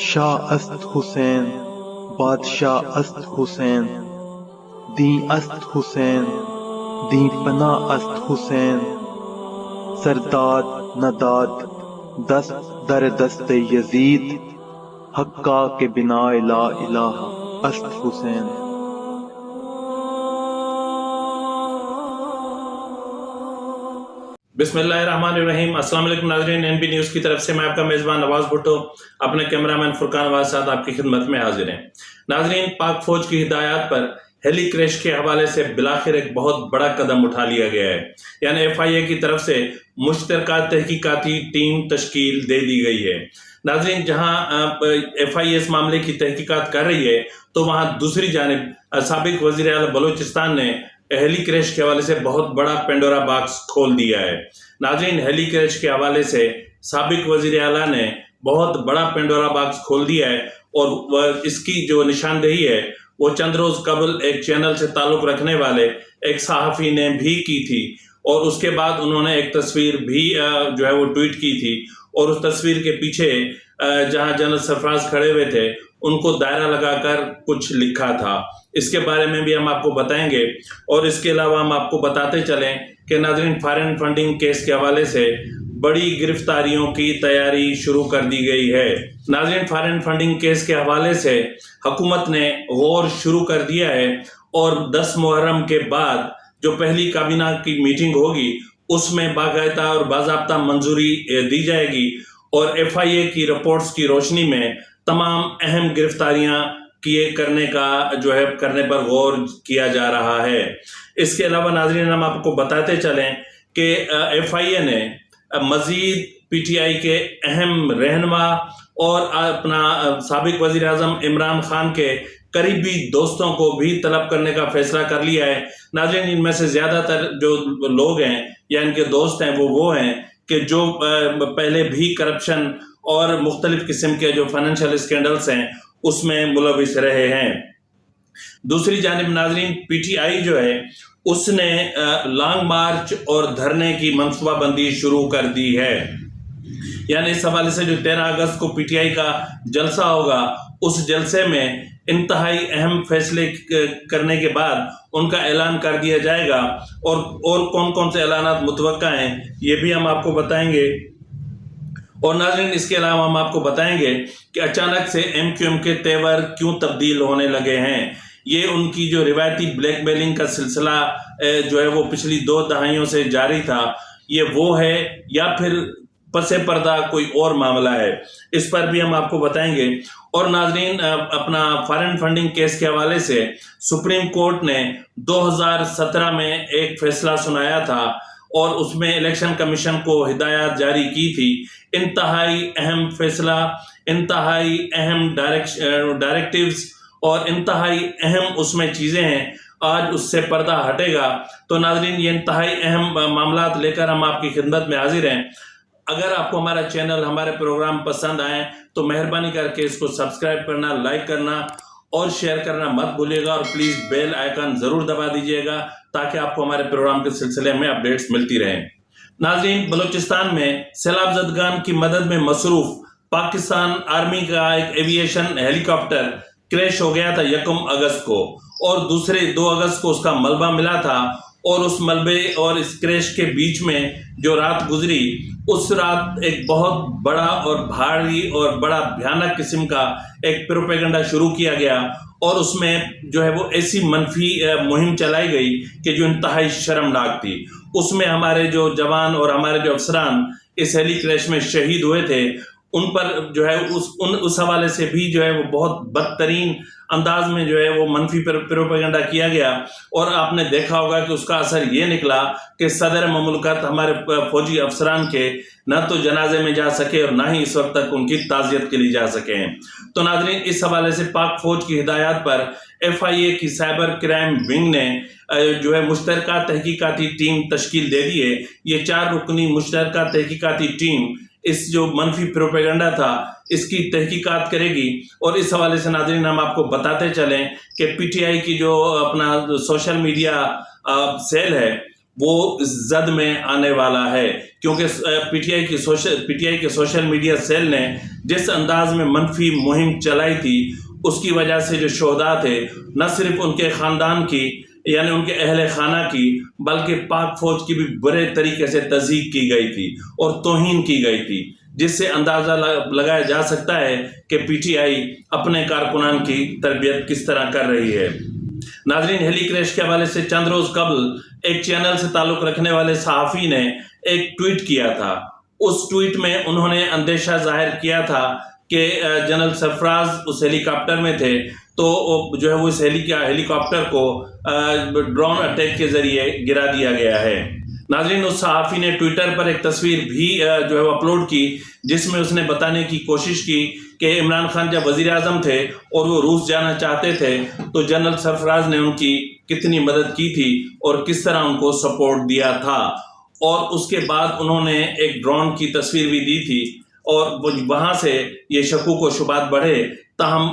شاہ است حسین، بادشاہ است حسین، دین است حسین، دین پناہ است حسین، سرداد نداد دست در دست یزید، حقا کے بنا لا الہ است حسین۔ بسم اللہ الرحمن الرحیم۔ السلام علیکم ناظرین، این بی نیوز کی طرف سے میں آپ کا میزبان نواز بھٹو اپنے کیمرامین فرقان نواز ساتھ آپ کی خدمت میں حاضر ہیں۔ ناظرین، پاک فوج کی ہدایات پر ہیلی کریش کے حوالے سے بالآخر ایک بہت بڑا قدم اٹھا لیا گیا ہے، یعنی ایف آئی اے کی طرف سے مشترکہ تحقیقاتی ٹیم تشکیل دے دی گئی ہے۔ ناظرین، جہاں ایف آئی اے اس معاملے کی تحقیقات کر رہی ہے تو وہاں دوسری جانب سابق وزیر اعلیٰ بلوچستان نے ہیلی کریش کے حوالے سے بہت بڑا پینڈورا باکس کھول دیا ہے۔ ناظرین، ہیلی کریش کے حوالے سے سابق وزیر اعلیٰ نے بہت بڑا پینڈورا باکس کھول دیا ہے، اور اس کی جو نشاندہی ہے وہ چند روز قبل ایک چینل سے تعلق رکھنے والے ایک صحافی نے بھی کی تھی، اور اس کے بعد انہوں نے ایک تصویر بھی جو ہے وہ ٹویٹ کی تھی، اور اس تصویر کے پیچھے جہاں جنرل سرفراز کھڑے ہوئے تھے ان کو دائرہ لگا کر کچھ لکھا تھا۔ اس کے بارے میں بھی ہم آپ کو بتائیں گے، اور اس کے علاوہ ہم آپ کو بتاتے چلیں کہ ناظرین، فارن فنڈنگ کیس کے حوالے سے بڑی گرفتاریوں کی تیاری شروع کر دی گئی ہے۔ ناظرین، فارن فنڈنگ کیس کے حوالے سے حکومت نے غور شروع کر دیا ہے، اور 10 محرم کے بعد جو پہلی کابینہ کی میٹنگ ہوگی اس میں باقاعدہ اور باضابطہ منظوری دی جائے گی، اور ایف آئی اے کی رپورٹس کی روشنی میں تمام اہم گرفتاریاں کرنے پر غور کیا جا رہا ہے۔ اس کے علاوہ ناظرین، ہم آپ کو بتاتے چلیں کہ ایف آئی اے نے مزید پی ٹی آئی کے اہم رہنما اور اپنا سابق وزیر اعظم عمران خان کے قریبی دوستوں کو بھی طلب کرنے کا فیصلہ کر لیا ہے۔ ناظرین، ان میں سے زیادہ تر جو لوگ ہیں یا ان کے دوست ہیں وہ ہیں کہ جو پہلے بھی کرپشن اور مختلف قسم کے جو فائنینشیل اسکینڈلز ہیں اس میں ملوث رہے ہیں۔ دوسری جانب ناظرین، پی ٹی آئی جو ہے اس نے لانگ مارچ اور دھرنے کی منصوبہ بندی شروع کر دی ہے، یعنی اس حوالے سے جو 13 اگست کو پی ٹی آئی کا جلسہ ہوگا اس جلسے میں انتہائی اہم فیصلے کرنے کے بعد ان کا اعلان کر دیا جائے گا، اور کون کون سے اعلانات متوقع ہیں یہ بھی ہم آپ کو بتائیں گے۔ اور ناظرین، اس کے علاوہ ہم آپ کو بتائیں گے کہ اچانک سے ایم کیو ایم کے تیور کیوں تبدیل ہونے لگے ہیں۔ یہ ان کی جو روایتی بلیک میلنگ کا سلسلہ جو ہے وہ پچھلی 2 دہائیوں سے جاری تھا، یہ وہ ہے یا پھر پس پردہ کوئی اور معاملہ ہے، اس پر بھی ہم آپ کو بتائیں گے۔ اور ناظرین، اپنا فارن فنڈنگ کیس کے حوالے سے سپریم کورٹ نے 2017 میں ایک فیصلہ سنایا تھا، اور اس میں الیکشن کمیشن کو ہدایات جاری کی تھی۔ انتہائی اہم فیصلہ، انتہائی اہم ڈائریکٹیوز اور انتہائی اہم اس میں چیزیں ہیں۔ آج اس سے پردہ ہٹے گا، تو ناظرین یہ انتہائی اہم معاملات لے کر ہم آپ کی خدمت میں حاضر ہیں۔ اگر آپ کو ہمارا چینل، ہمارے پروگرام پسند آئیں تو مہربانی کر کے اس کو سبسکرائب کرنا، لائک کرنا اور شیئر کرنا مت بھولیے گا، اور پلیز بیل آئیکن ضرور دبا دیجیے گا تاکہ آپ کو ہمارے پروگرام کے سلسلے میں اپڈیٹس ملتی رہیں۔ ناظرین، بلوچستان میں سیلاب زدگان کی مدد میں مصروف پاکستان آرمی کا ایک ایویشن ہیلی کاپٹر کریش ہو گیا تھا 1 اگست کو، اور دوسرے 2 اگست کو اس کا ملبہ ملا تھا، اور اس ملبے اور اس کریش کے بیچ میں جو رات گزری، اس رات ایک بہت بڑا اور بھاری اور بڑا بھیانک قسم کا ایک پروپیگنڈا شروع کیا گیا، اور اس میں جو ہے وہ ایسی منفی مہم چلائی گئی کہ جو انتہائی شرمناک تھی۔ اس میں ہمارے جو جوان اور ہمارے جو افسران اس ہیلی کریش میں شہید ہوئے تھے، ان پر جو ہے اس حوالے سے بھی جو ہے وہ بہت بدترین انداز میں جو ہے وہ منفی پروپیگنڈا کیا گیا، اور آپ نے دیکھا ہوگا کہ اس کا اثر یہ نکلا کہ صدر مملکت ہمارے فوجی افسران کے نہ تو جنازے میں جا سکے اور نہ ہی اس وقت تک ان کی تعزیت کے لیے جا سکے ہیں۔ تو ناظرین، اس حوالے سے پاک فوج کی ہدایات پر ایف آئی اے کی سائبر کرائم ونگ نے جو ہے مشترکہ تحقیقاتی ٹیم تشکیل دے دی ہے۔ یہ 4 رکنی مشترکہ تحقیقاتی ٹیم اس جو منفی پروپیگنڈا تھا اس کی تحقیقات کرے گی، اور اس حوالے سے ناظرین ہم آپ کو بتاتے چلیں کہ پی ٹی آئی کی جو اپنا سوشل میڈیا سیل ہے وہ زد میں آنے والا ہے، کیونکہ پی ٹی آئی کے سوشل میڈیا سیل نے جس انداز میں منفی مہم چلائی تھی، اس کی وجہ سے جو شہداء تھے، نہ صرف ان کے خاندان کی یعنی ان کے اہل خانہ کی، بلکہ پاک فوج کی بھی برے طریقے سے تضحیک کی گئی تھی اور توہین کی گئی تھی، جس سے اندازہ لگایا جا سکتا ہے کہ پی ٹی آئی اپنے کارکنان کی تربیت کس طرح کر رہی ہے۔ ناظرین، ہیلی کریش کے حوالے سے چند روز قبل ایک چینل سے تعلق رکھنے والے صحافی نے ایک ٹویٹ کیا تھا۔ اس ٹویٹ میں انہوں نے اندیشہ ظاہر کیا تھا کہ جنرل سرفراز اس ہیلی کاپٹر میں تھے، تو جو ہے وہ اس ہیلی کاپٹر کو ڈرون اٹیک کے ذریعے گرا دیا گیا ہے۔ ناظرین، اس صحافی نے ٹویٹر پر ایک تصویر بھی جو ہے وہ اپلوڈ کی، جس میں اس نے بتانے کی کوشش کی کہ عمران خان جب وزیر اعظم تھے اور وہ روس جانا چاہتے تھے تو جنرل سرفراز نے ان کی کتنی مدد کی تھی اور کس طرح ان کو سپورٹ دیا تھا، اور اس کے بعد انہوں نے ایک ڈرون کی تصویر بھی دی تھی، اور وہاں سے یہ شکوک و شبہات بڑھے۔ تاہم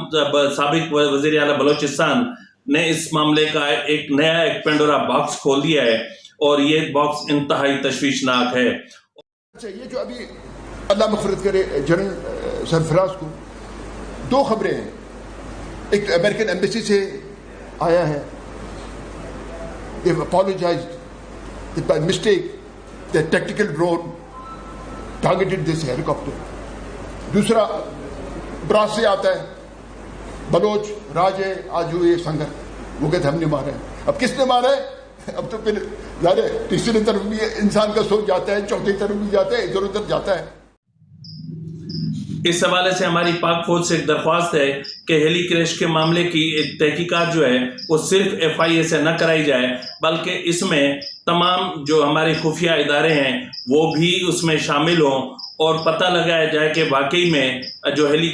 سابق وزیر اعلیٰ بلوچستان نے اس معاملے کا ایک نیا پینڈورا باکس کھول دیا ہے، اور یہ باکس انتہائی تشویشناک ہے۔ یہ جو ابھی اللہ مغفرت کرے جنرل سرفراز کو دو خبریں ہیں، ایک تو امریکن ایمبیسی سے آیا ہے، they have apologized that by mistake their tactical drone targeted this helicopter۔ دوسرا براس سے آتا ہے، بلوچ راج ہے آجو سنگر، وہ کہتے ہم نے مارا ہے۔ اب کس نے مارا ہے؟ اب تو پھر ظاہر ہے تیسری طرف بھی انسان کا سوچ جاتا ہے، چوتھی طرف بھی جاتا ہے، ادھر ادھر جاتا ہے۔ اس حوالے سے ہماری پاک فوج سے ایک درخواست ہے کہ ہیلی کریش کے معاملے کی تحقیقات جو ہے وہ صرف ایف آئی اے سے نہ کرائی جائے، بلکہ اس میں تمام جو ہمارے خفیہ ادارے ہیں وہ بھی اس میں شامل ہوں، اور پتہ لگایا جائے کہ واقعی میں جو ہیلی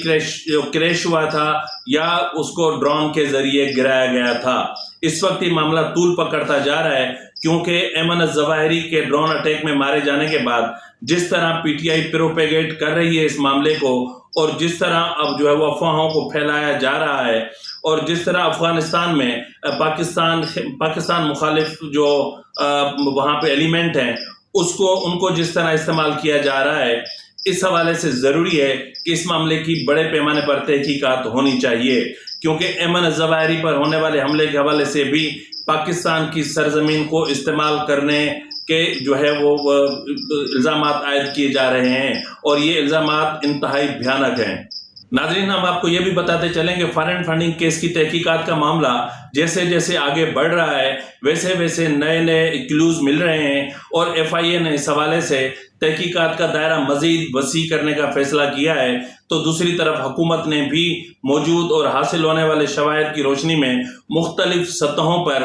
کریش ہوا تھا یا اس کو ڈرون کے ذریعے گرایا گیا تھا۔ اس وقت یہ معاملہ طول پکڑتا جا رہا ہے، کیونکہ ایمن الظواہری کے ڈرون اٹیک میں مارے جانے کے بعد جس طرح پی ٹی آئی پروپیگیٹ کر رہی ہے اس معاملے کو، اور جس طرح اب جو ہے وہ افواہوں کو پھیلایا جا رہا ہے، اور جس طرح افغانستان میں پاکستان مخالف جو وہاں پہ ایلیمنٹ ہیں ان کو جس طرح استعمال کیا جا رہا ہے، اس حوالے سے ضروری ہے کہ اس معاملے کی بڑے پیمانے پر تحقیقات ہونی چاہیے، کیونکہ ایمن الظواہری پر ہونے والے حملے کے حوالے سے بھی پاکستان کی سرزمین کو استعمال کرنے کے جو ہے وہ الزامات عائد کیے جا رہے ہیں، اور یہ الزامات انتہائی بھیانک ہیں۔ ناظرین، ہم آپ کو یہ بھی بتاتے چلیں کہ فارن فنڈنگ کیس کی تحقیقات کا معاملہ جیسے جیسے آگے بڑھ رہا ہے، ویسے ویسے نئے نئے کلوز مل رہے ہیں، اور ایف آئی اے نے اس حوالے سے تحقیقات کا دائرہ مزید وسیع کرنے کا فیصلہ کیا ہے، تو دوسری طرف حکومت نے بھی موجود اور حاصل ہونے والے شواہد کی روشنی میں مختلف سطحوں پر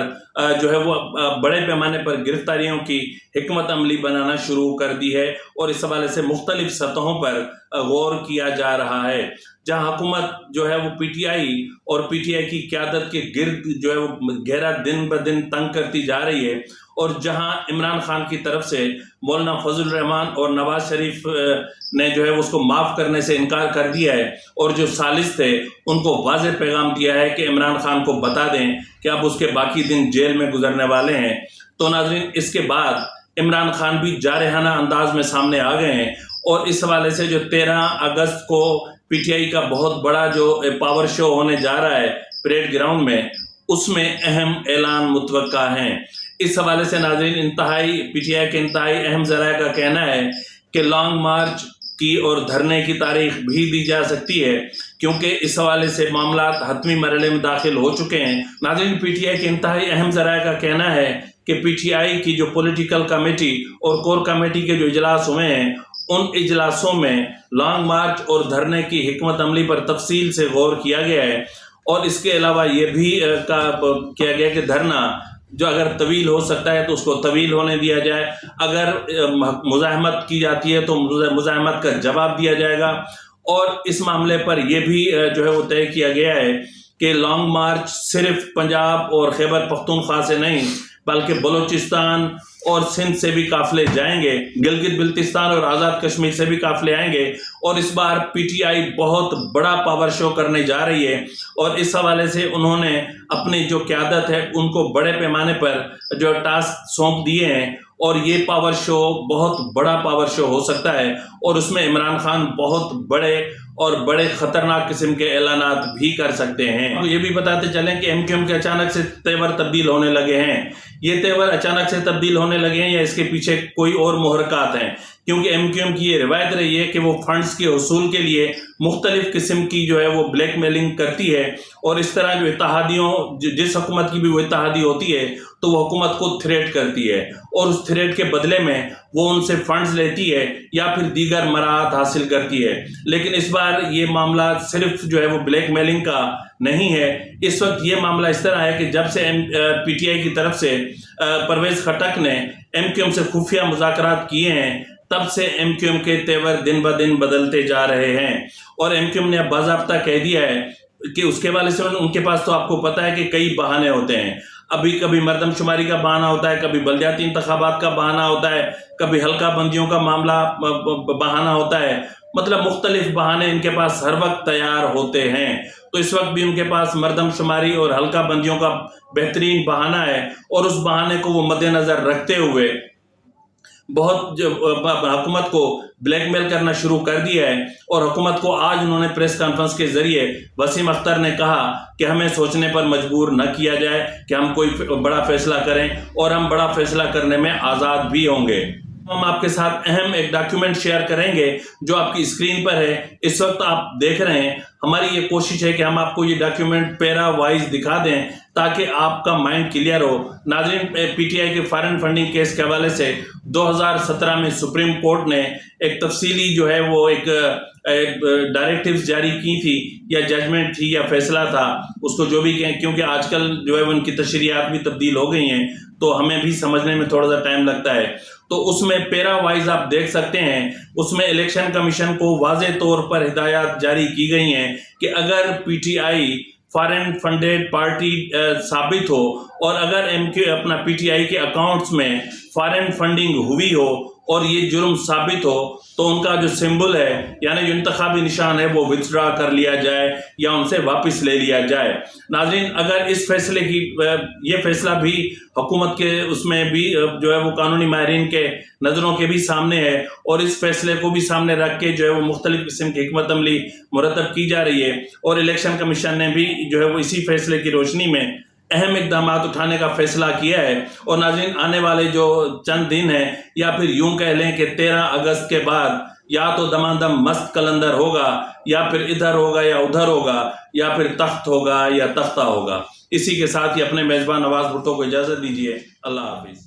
جو ہے وہ بڑے پیمانے پر گرفتاریوں کی حکمت عملی بنانا شروع کر دی ہے، اور اس حوالے سے مختلف سطحوں پر غور کیا جا رہا ہے۔ جہاں حکومت جو ہے وہ پی ٹی آئی اور پی ٹی آئی کی قیادت کے گرد جو ہے وہ گھیرا دن بدن تنگ کرتی جا رہی ہے، اور جہاں عمران خان کی طرف سے مولانا فضل الرحمان اور نواز شریف نے جو ہے اس کو معاف کرنے سے انکار کر دیا ہے، اور جو ثالث تھے ان کو واضح پیغام دیا ہے کہ عمران خان کو بتا دیں کہ اب اس کے باقی دن جیل میں گزرنے والے ہیں۔ تو ناظرین، اس کے بعد عمران خان بھی جارحانہ انداز میں سامنے آ گئے ہیں، اور اس حوالے سے جو 13 اگست کو پی ٹی آئی کا بہت بڑا جو پاور شو ہونے جا رہا ہے پریڈ گراؤنڈ میں، اس میں اہم اعلان متوقع ہیں۔ اس حوالے سے ناظرین، پی ٹی آئی کے انتہائی اہم ذرائع کا کہنا ہے کہ لانگ مارچ کی اور دھرنے کی تاریخ بھی دی جا سکتی ہے، کیونکہ اس حوالے سے معاملات حتمی مرحلے میں داخل ہو چکے ہیں۔ ناظرین، پی ٹی آئی کے انتہائی اہم ذرائع کا کہنا ہے کہ پی ٹی آئی کی جو پولیٹیکل کمیٹی اور کور کمیٹی کے جو اجلاس ہوئے ہیں، ان اجلاسوں میں لانگ مارچ اور دھرنے کی حکمت عملی پر تفصیل سے غور کیا گیا ہے، اور اس کے علاوہ یہ بھی کیا گیا کہ دھرنا جو اگر طویل ہو سکتا ہے تو اس کو طویل ہونے دیا جائے، اگر مزاحمت کی جاتی ہے تو مزاحمت کا جواب دیا جائے گا، اور اس معاملے پر یہ بھی جو ہے وہ طے کیا گیا ہے کہ لانگ مارچ صرف پنجاب اور خیبر پختونخوا سے نہیں بلکہ بلوچستان اور سندھ سے بھی قافلے جائیں گے، گلگت بلتستان اور آزاد کشمیر سے بھی قافلے آئیں گے، اور اس بار پی ٹی آئی بہت بڑا پاور شو کرنے جا رہی ہے، اور اس حوالے سے انہوں نے اپنی جو قیادت ہے ان کو بڑے پیمانے پر جو ٹاسک سونپ دیے ہیں، اور یہ پاور شو بہت بڑا پاور شو ہو سکتا ہے، اور اس میں عمران خان بہت بڑے خطرناک قسم کے اعلانات بھی کر سکتے ہیں۔ یہ بھی بتاتے چلیں کہ ایم کیو ایم کے اچانک سے تیور تبدیل ہونے لگے ہیں۔ یہ تیور اچانک سے تبدیل ہونے لگے ہیں یا اس کے پیچھے کوئی اور محرکات ہیں؟ کیونکہ ایم کیو ایم کی یہ روایت رہی ہے کہ وہ فنڈز کے حصول کے لیے مختلف قسم کی جو ہے وہ بلیک میلنگ کرتی ہے، اور اس طرح جو اتحادیوں جس حکومت کی بھی وہ اتحادی ہوتی ہے تو وہ حکومت کو تھریٹ کرتی ہے، اور اس تھریٹ کے بدلے میں وہ ان سے فنڈز لیتی ہے یا پھر دیگر مراعات حاصل کرتی ہے۔ لیکن اس بار یہ معاملہ صرف جو ہے وہ بلیک میلنگ کا نہیں ہے۔ اس وقت یہ معاملہ اس طرح ہے کہ جب سے پی ٹی آئی کی طرف سے پرویز خٹک نے ایم کیو ایم سے خفیہ مذاکرات کیے ہیں، تب سے ایم کیو ایم کے تیور دن بدن بدلتے جا رہے ہیں، اور ایم کیو ایم نے اب باضابطہ کہہ دیا ہے کہ اس کے حوالے سے ان کے پاس تو آپ کو پتہ ہے کہ کئی بہانے ہوتے ہیں۔ کبھی مردم شماری کا بہانہ ہوتا ہے، کبھی بلدیاتی انتخابات کا بہانہ ہوتا ہے، کبھی حلقہ بندیوں کا معاملہ بہانہ ہوتا ہے، مطلب مختلف بہانے ان کے پاس ہر وقت تیار ہوتے ہیں۔ تو اس وقت بھی ان کے پاس مردم شماری اور حلقہ بندیوں کا بہترین بہانہ ہے، اور اس بہانے کو وہ مد نظر رکھتے ہوئے بہت حکومت کو بلیک میل کرنا شروع کر دیا ہے، اور حکومت کو آج انہوں نے پریس کانفرنس کے ذریعے وسیم اختر نے کہا کہ ہمیں سوچنے پر مجبور نہ کیا جائے کہ ہم کوئی بڑا فیصلہ کریں، اور ہم بڑا فیصلہ کرنے میں آزاد بھی ہوں گے۔ ہم آپ کے ساتھ اہم ایک ڈاکیومنٹ شیئر کریں گے جو آپ کی اسکرین پر ہے، اس وقت آپ دیکھ رہے ہیں۔ ہماری یہ کوشش ہے کہ ہم آپ کو یہ ڈاکیومنٹ پیرا وائز دکھا دیں تاکہ آپ کا مائنڈ کلیئر ہو۔ ناظرین، پی ٹی آئی کے فارن فنڈنگ کیس کے حوالے سے 2017 میں سپریم کورٹ نے ایک تفصیلی جو ہے وہ ایک ڈائریکٹیوز جاری کی تھی، یا ججمنٹ تھی یا فیصلہ تھا، اس کو جو بھی کہیں، کیونکہ آج کل جو ہے ان کی تشریحات بھی تبدیل ہو گئی ہیں تو ہمیں بھی سمجھنے میں تھوڑا سا ٹائم لگتا ہے۔ تو اس میں پیرا وائز آپ دیکھ سکتے ہیں، اس میں الیکشن کمیشن کو واضح طور پر ہدایات جاری کی گئی ہیں کہ اگر P T I foreign funded party ثابت ہو، اور اگر اپنا پی ٹی آئی کے اکاؤنٹس میں فارن فنڈنگ ہوئی ہو اور یہ جرم ثابت ہو، تو ان کا جو سمبل ہے یعنی جو انتخابی نشان ہے وہ وتھڈرا کر لیا جائے یا ان سے واپس لے لیا جائے۔ ناظرین، اگر اس فیصلے کی یہ فیصلہ بھی حکومت کے اس میں بھی جو ہے وہ قانونی ماہرین کے نظروں کے بھی سامنے ہے، اور اس فیصلے کو بھی سامنے رکھ کے جو ہے وہ مختلف قسم کی حکمت عملی مرتب کی جا رہی ہے، اور الیکشن کمیشن نے بھی جو ہے وہ اسی فیصلے کی روشنی میں اہم اقدامات اٹھانے کا فیصلہ کیا ہے۔ اور ناظرین، آنے والے جو چند دن ہیں، یا پھر یوں کہہ لیں کہ 13 اگست کے بعد یا تو دمادم مست قلندر ہوگا، یا پھر ادھر ہوگا یا ادھر ہوگا، یا پھر تخت ہوگا یا تختہ ہوگا۔ اسی کے ساتھ ہی اپنے میزبان نواز بھٹو کو اجازت دیجیے۔ اللہ حافظ۔